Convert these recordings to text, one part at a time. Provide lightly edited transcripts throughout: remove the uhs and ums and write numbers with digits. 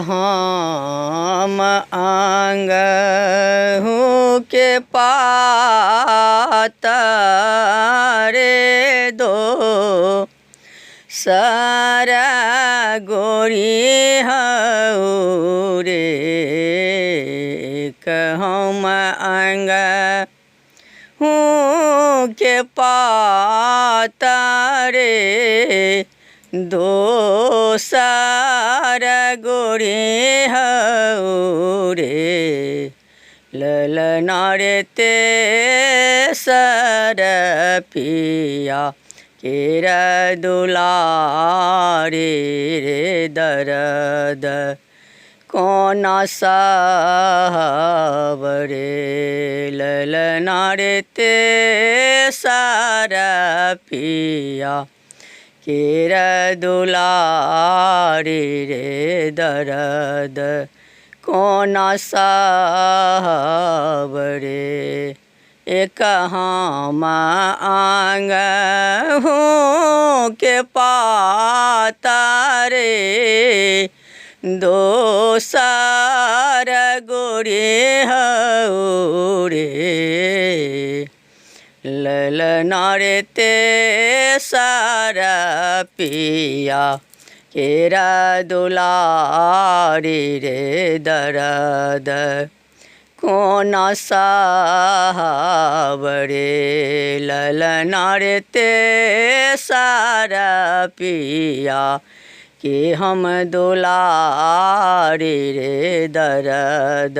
हम आंगहूँ के पाता रे दो सारा गोरी हऊ रे हम आंगहूँ के पाता रे दो सारा गोरी हऊ रे ललना रे ते सर पिया केरा दुलारे रे दर्द कौन साहब रे ललना रे ते सारा पिया केरा दुलारे रे दर्द कौन साहब रे एक हम आंगहूँ के पाता रे दो सारा गोरी हऊ रे ललना रे ते सारा पिया केरा दुलारी रे दर्द कौन साहब रे ललना रे ते सारा पिया कि हम दुलारी रे दर्द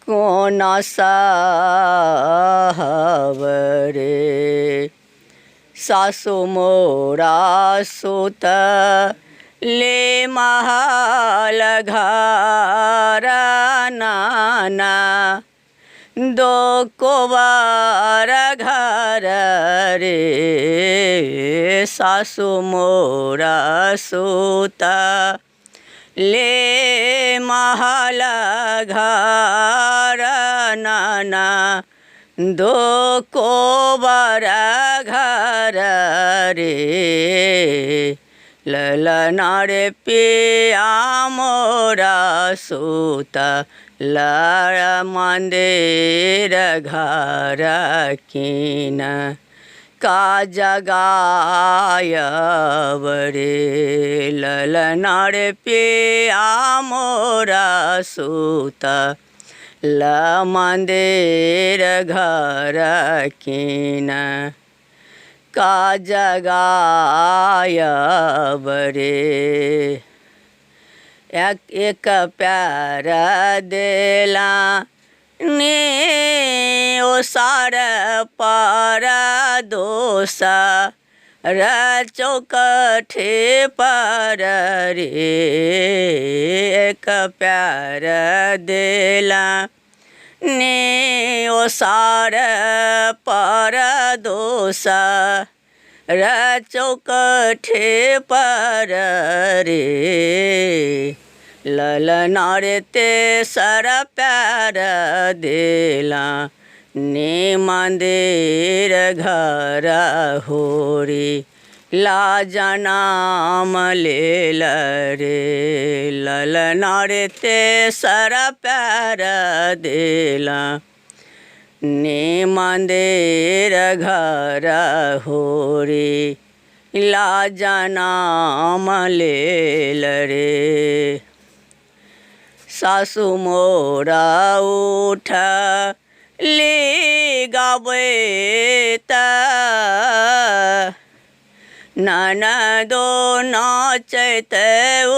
कौन साहब रे सासु मोरा सुत ले महल घर नाना दो कोबार घर रे सासु मोरा सुत ले महल घर नाना दो कोबार घर रे ललना रे पिया मोरा सूत लड़ मंदिर घर कीन का जगायब रे ललना रे पिया मोरा सूत ल मंदिर घर कीन का जगायब रे एक प्यार देला ने ओ सार पर दोसा चौकठे पर रे एक प्यार देला ने ओ सार पर दोसा चौकठे पर रे ललना रे ते सर प्यार देला ने मंदिर घर होरी लाजा नाम लेल रे ललना रे ते सर प्यार देला ने मंदिर घर होरी लाजा नाम लेल रे सासु मोरा उठ ले गावे ता ननदो नाचत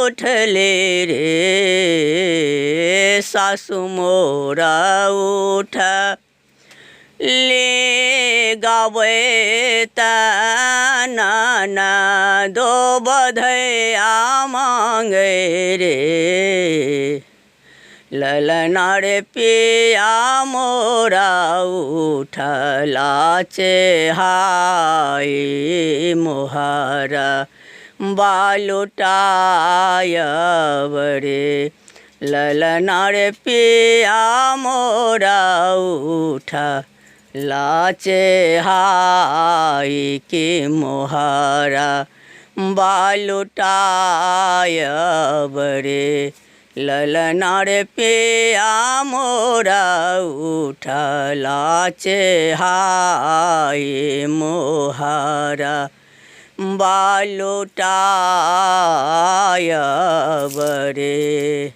उठले रे सासु मोरा उठ ले गावे ता ननदो बधैया मांगे रे ललना रे पिया मोरा उठला चेहाई मोहरा बालुटायब रे ललना रे पिया मोरा उठला चेहाई के मोहरा बालुटाय बरे ललना रे पिया मोरा उठलाचे हाय मोहारा बालुटाय बरे।